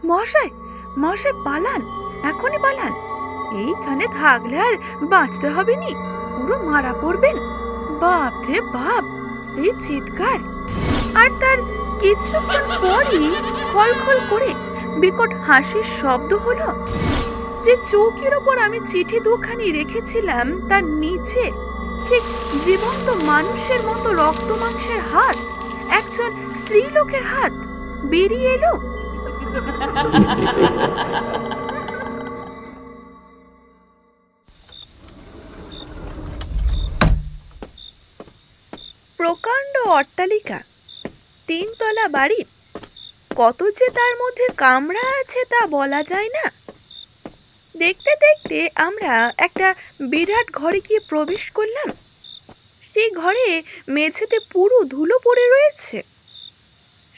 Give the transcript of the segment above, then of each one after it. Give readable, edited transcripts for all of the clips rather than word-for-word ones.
মশাই, মশাই পালান, এখনই পালান। এইখানে থাকলে আর বাঁচতে হবে নি, পুরো মারা পড়বেন। বাপ রে বাপ, এই চিৎকার! আর তার কিছুক্ষণ পরই খলখল করে বিকট হাসির শব্দ হলো। যে চৌকির ওপর আমি চিঠি দুখানি রেখেছিলাম তার নিচে ঠিক জীবন্ত মানুষের মতো রক্ত মাংসের হাত, একজন স্ত্রীলোকের হাত বেরিয়ে এলো। প্রকাণ্ড অট্টালিকা, 3 তলা বাড়ি। কত যে তার মধ্যে কামরা আছে তা বলা যায় না। দেখতে দেখতে আমরা একটা বিরাট ঘরে গিয়ে প্রবেশ করলাম। সেই ঘরে মেঝেতে পুরো ধুলো পড়ে রয়েছে,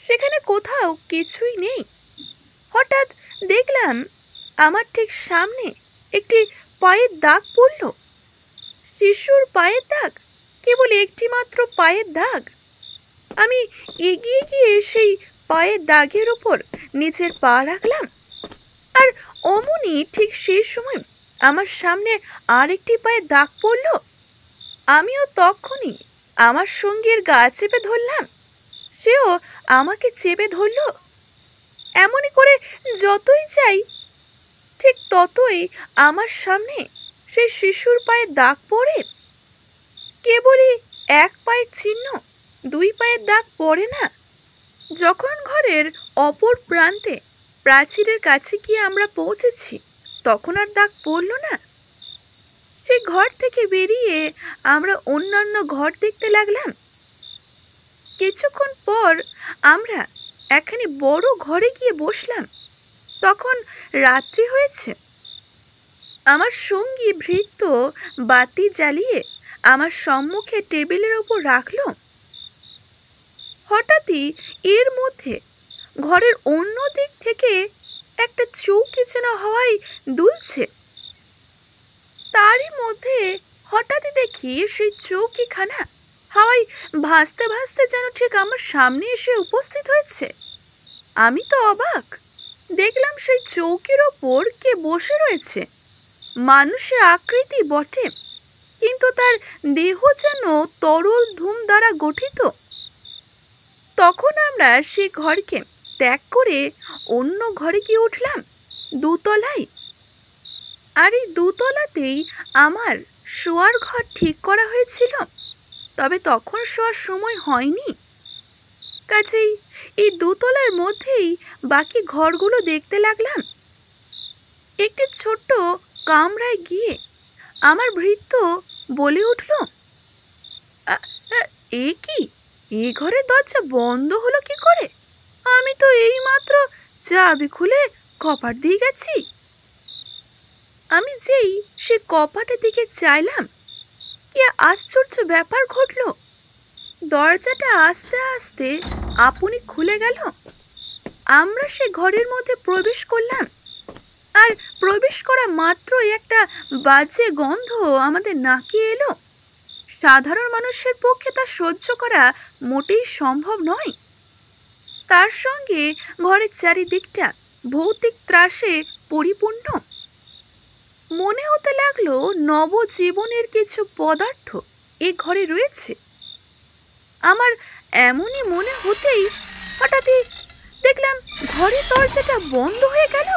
সেখানে কোথাও কিছুই নেই। হঠাৎ দেখলাম আমার ঠিক সামনে একটি পায়ের দাগ পড়ল। শিশুর পায়ের দাগ, কেবল একটি মাত্র পায়ের দাগ। আমি এগিয়ে গিয়ে সেই পায়ের দাগের উপর নিচের পা রাখলাম, আর অমনি ঠিক সেই সময় আমার সামনে আরেকটি পায়ের দাগ পড়ল। আমিও তখনই আমার সঙ্গীর গা চেপে ধরলাম, সেও আমাকে চেপে ধরল। এমনই করে যতই যাই ঠিক ততই আমার সামনে সেই শিশুর পায়ে দাগ পড়ে। কেবলই 1 পায়ের চিহ্ন, 2 পায়ের দাগ পড়ে না। যখন ঘরের অপর প্রান্তে প্রাচীরের কাছে গিয়ে আমরা পৌঁছেছি, তখন আর দাগ পড়ল না। সেই ঘর থেকে বেরিয়ে আমরা অন্যান্য ঘর দেখতে লাগলাম। কিছুক্ষণ পর আমরা একখানি বড় ঘরে গিয়ে বসলাম। তখন রাত্রি হয়েছে। আমার সঙ্গী ভৃত্য বাতি জ্বালিয়ে আমার সম্মুখে টেবিলের উপর রাখল। হঠাৎই এর মধ্যে ঘরের অন্য দিক থেকে একটা চৌকি যেন হাওয়ায় দুলছে। তারই মধ্যে হঠাৎই দেখি সেই চৌকিখানা হাওয়ায় ভাসতে ভাসতে যেন ঠিক আমার সামনে এসে উপস্থিত হয়েছে। আমি তো অবাক। দেখলাম সেই চৌকির ওপর কে বসে রয়েছে। মানুষের আকৃতি বটে, কিন্তু তার দেহ যেন তরল ধূম দ্বারা গঠিত। তখন আমরা সে ঘরকে ত্যাগ করে অন্য ঘরে গিয়ে উঠলাম, 2 তলায়। আর এই 2 তলাতেই আমার শোয়ার ঘর ঠিক করা হয়েছিল, তবে তখন শোয়ার সময় হয়নি। কাজেই এই 2 তলার মধ্যেই বাকি ঘরগুলো দেখতে লাগলাম। একটি ছোট্ট কামরায় গিয়ে আমার ভৃত্য বলে উঠল, এ কি, এই ঘরের দরজা বন্ধ হলো কি করে? আমি তো এই মাত্র চাবি খুলে কপাট দিয়ে গেছি। আমি যেই সে কপাটের দিকে চাইলাম, কি আশ্চর্য ব্যাপার ঘটল! দরজাটা আস্তে আস্তে আপনি খুলে গেল। আমরা সে ঘরের মধ্যে প্রবেশ করলাম, আর প্রবেশ করা মাত্রই একটা বাজে গন্ধ আমাদের নাকে এলো। সাধারণ মানুষের পক্ষে তা সহ্য করা মোটেই সম্ভব নয়। তার সঙ্গে ঘরের চারিদিকটা ভৌতিক ত্রাসে পরিপূর্ণ। মনে হতে লাগলো নবজীবনের কিছু পদার্থ এ ঘরে রয়েছে। আমার এমনই মনে হতেই হঠাৎই দেখলাম ঘরের দরজাটা বন্ধ হয়ে গেল।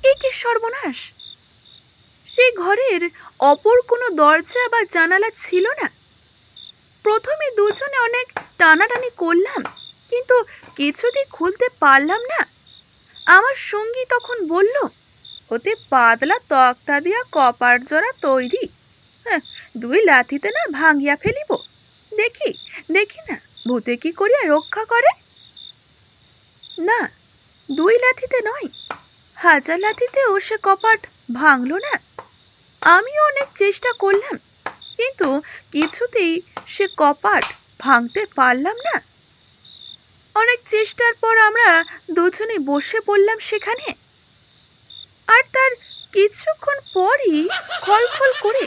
এ কি সর্বনাশ! সেই ঘরের অপর কোনো দরজা বা জানালা ছিল না। প্রথমে দুজনে অনেক টানাটানি করলাম, কিন্তু কিছুতেই খুলতে পারলাম না। আমার সঙ্গী তখন বলল, ওতে পাতলা তক্তা দিয়া কপাট জোড়া তৈরি, 2 লাথিতে না ভাঙিয়া ফেলিব। দেখি দেখি না ভূতে কি করিয়া রক্ষা করে। না, 2 লাথিতে নয়, 1000 লাথিতেও সে কপাট ভাঙল না। আমিও অনেক চেষ্টা করলাম, কিন্তু কিছুতেই সে কপাট ভাঙতে পারলাম না। অনেক চেষ্টার পর আমরা দুজনে বসে পড়লাম সেখানে। আর তার কিছুক্ষণ পরই খলখল করে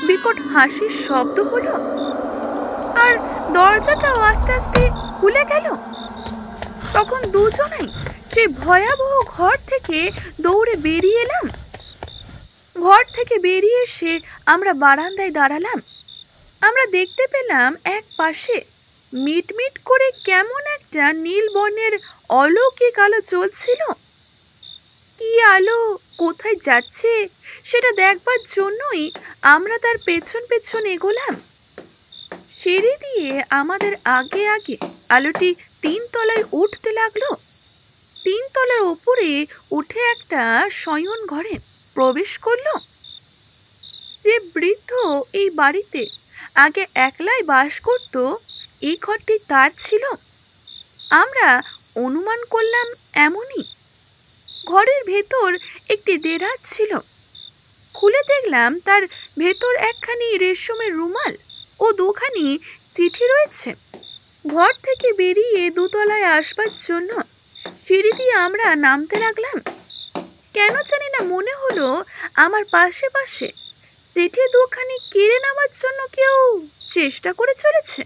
বিকট হাসির শব্দ হলো, আর দরজাটাও আস্তে আস্তে খুলে গেল। তখন দুজনেই সেই ভয়াবহ ঘর থেকে দৌড়ে বেরিয়ে এলাম। ঘর থেকে বেরিয়ে এসে আমরা বারান্দায় দাঁড়ালাম। আমরা দেখতে পেলাম এক পাশে মিটমিট করে কেমন একটা নীল বর্ণের অলৌকিক আলো জ্বলছিল। কি আলো, কোথায় যাচ্ছে সেটা দেখবার জন্যই আমরা তার পেছন পেছন এগোলাম। সিঁড়ি দিয়ে আমাদের আগে আগে আলোটি 3 তলায় উঠতে লাগলো। 3 তলার উপরে উঠে একটা শয়ন ঘরে প্রবেশ করলো। যে বৃদ্ধ এই বাড়িতে আগে একলাই বাস করত, এই ঘরটি তার ছিল। আমরা অনুমান করলাম এমনই। ঘরের ভেতর একটি দেরাজ ছিল। খুলে দেখলাম তার ভেতর একখানি রেশমের রুমাল ও 2খানি চিঠি রয়েছে। ঘর থেকে বেরিয়ে 2 তলায় আসবার জন্য সিঁড়ি দিয়ে আমরা নামতে লাগলাম। কেন জানি না মনে হলো আমার পাশে পাশে চিঠি 2খানি কেড়ে নেওয়ার জন্য কেউ চেষ্টা করে চলেছে।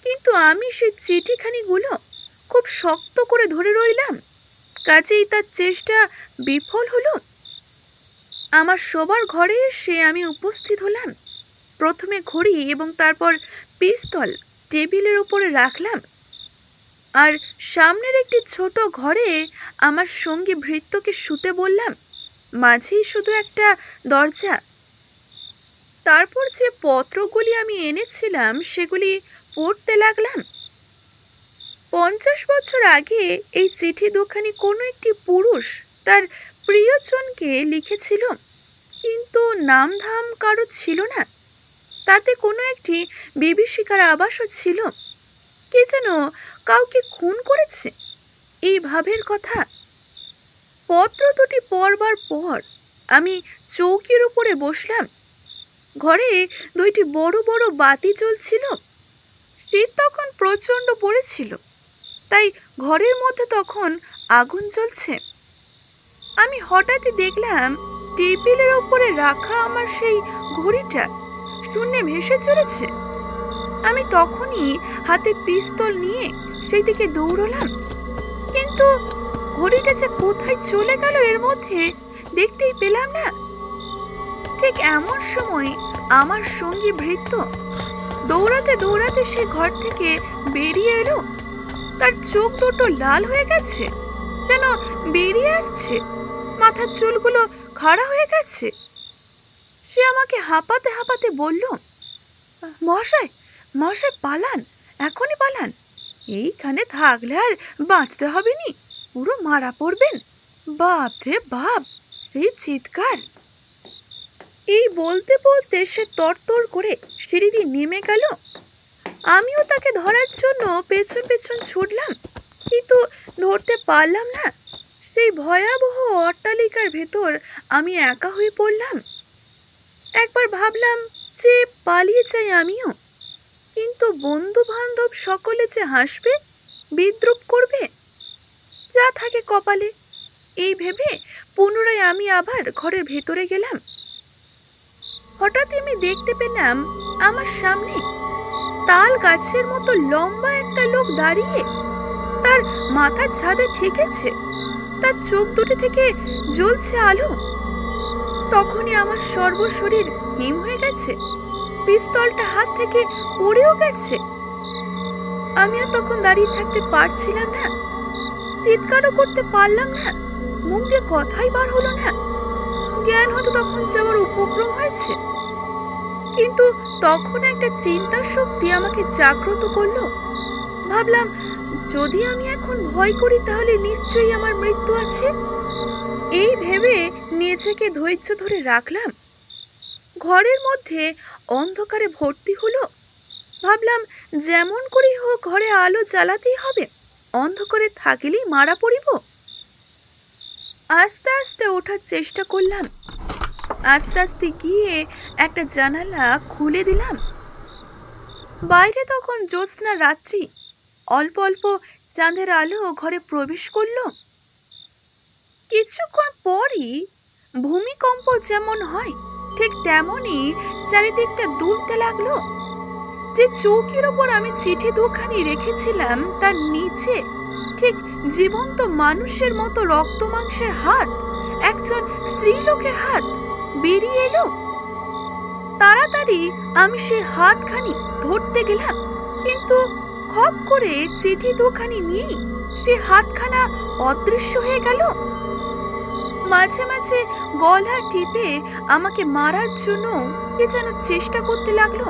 কিন্তু আমি সেই চিঠিখানিগুলো খুব শক্ত করে ধরে রইলাম, কাজেই তার চেষ্টা বিফল হলো। আমার শোবার ঘরে এসে আমি উপস্থিত হলাম। প্রথমে ঘড়ি এবং তারপর পিস্তল টেবিলের উপরে রাখলাম, আর সামনের একটি ছোট ঘরে আমার সঙ্গী ভৃত্যকে শুতে বললাম। মাঝেই শুধু একটা দরজা। তারপর যে পত্রগুলি আমি এনেছিলাম সেগুলি পড়তে লাগলাম। 50 বছর আগে এই চিঠি 2খানি কোনো একটি পুরুষ তার প্রিয়জনকে লিখেছিল, কিন্তু নামধাম কারো ছিল না। তাতে কোনো একটি বিভীষিকার আবাসও ছিল। কে যেন কাউকে খুন করেছে, এই ভাবের কথা। পত্র দুটি পড়বার পর আমি চৌকির উপরে বসলাম। ঘরে 2টি বড় বড় বাতি জ্বলছিল। শীত তখন প্রচণ্ড পড়েছিল, তাই ঘরের মধ্যে তখন আগুন জ্বলছে। আমি হঠাৎই দেখলাম টেবিলের উপরে রাখা আমার সেই ঘড়িটা শূন্যে ভেসে চলেছে। আমি তখনই হাতে পিস্তল নিয়ে সেই দিকে দৌড়লাম, কিন্তু ঘড়িটা যে কোথায় চলে গেল এর মধ্যে দেখতেই পেলাম না। ঠিক এমন সময় আমার সঙ্গী ভৃত্য দৌড়াতে দৌড়াতে সে ঘর থেকে বেরিয়ে এলো। তার চোখ দুটো লাল হয়ে গেছে, যেন বেরিয়ে আসছে। মাথার চুলগুলো খাড়া হয়ে গেছে। সে আমাকে হাঁপাতে হাঁপাতে বলল, মশাই মশাই পালান, এখনই পালান। এইখানে থাকলে আর বাঁচতে হবে নি, পুরো মারা পড়বেন। বাপ রে বাপ, সেই চিৎকার! এই বলতে বলতে সে তরতর করে সিঁড়ি দিয়ে নেমে গেল। আমিও তাকে ধরার জন্য পেছন পেছন ছুটলাম, কিন্তু ধরতে পারলাম না। সেই ভয়াবহ অট্টালিকার ভেতর আমি একা হয়ে পড়লাম। একবার ভাবলাম যে পালিয়ে যাই আমিও, কিন্তু বন্ধু বান্ধব সকলে যে হাসবে, বিদ্রূপ করবে, যা থাকে কপালে, এই ভেবে পুনরায় আমি আবার ঘরের ভেতরে গেলাম। হঠাৎ আমি দেখতে পেলাম আমার সামনে তাল গাছের মতো লম্বা একটা লোক দাঁড়িয়ে। তার মাথার ছাদে ঠেকেছে, তার চোখ দুটি থেকে জ্বলছে আলো। তখনই আমার সর্বশরীর হিম হয়ে গেছে, পিস্তলটা হাত থেকে পড়েও গেছে। আমি আর তখন দাঁড়িয়ে থাকতে পারছিলাম না, চিৎকারও করতে পারলাম না, মুখ দিয়ে কথাই বার হলো না। জ্ঞান হয়তো তখন যাওয়ার উপক্রম হয়েছে, কিন্তু তখন একটা চিন্তার শক্তি আমাকে জাগ্রত করলো। ভাবলাম, যদি আমি এখন ভয় করি তাহলে নিশ্চয়ই আমার মৃত্যু আছে। এই ভেবে নিজেকে ধৈর্য ধরে রাখলাম। ঘরের মধ্যে অন্ধকারে ভর্তি হলো। ভাবলাম, যেমন করেই হোক ঘরে আলো জ্বালাতেই হবে, অন্ধকারে থাকিলেই মারা পড়িব। আস্তে আস্তে ওঠার চেষ্টা করলাম। আস্তে আস্তে গিয়ে একটা জানালা খুলে দিলাম। বাইরে তখন জ্যোৎস্না রাত্রি, অল্প অল্প চাঁদের আলো ঘরে প্রবেশ করলো। কিছুক্ষণ পরই ভূমিকম্প যেমন হয় ঠিক তেমনই চারিদিকটা দুলতে লাগলো। যে চৌকির ওপর আমি চিঠি 2খানি রেখেছিলাম তার নিচে ঠিক জীবন্ত মানুষের মতো রক্ত মাংসের হাত, একজন স্ত্রীলোকের হাত বেরিয়ে এলো। তাড়াতাড়ি আমি সেই হাতখানি ধরতে গেলাম, কিন্তু খপ করে চিঠি দুখানি নিয়েই সে হাতখানা অদৃশ্য হয়ে গেল। মাঝে মাঝে গলা টিপে আমাকে মারার জন্য কে যেন চেষ্টা করতে লাগলো।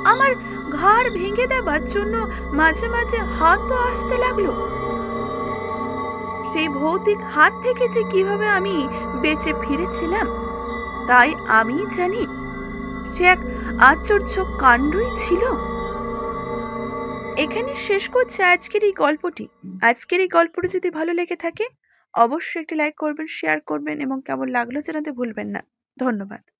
আমার ঘাড় ভেঙে দেবার জন্য মাঝে মাঝে হাতও আসতে লাগলো। সেই ভৌতিক হাত থেকে যে কিভাবে আমি বেঁচে ফিরেছিলাম তাই আমি জানি। সে এক আশ্চর্য কাণ্ডই ছিল। এখানে শেষ করছে আজকের এই গল্পটি। আজকের এই গল্পটি যদি ভালো লেগে থাকে অবশ্যই একটি লাইক করবেন, শেয়ার করবেন এবং কেমন লাগলো জানাতে ভুলবেন না। ধন্যবাদ।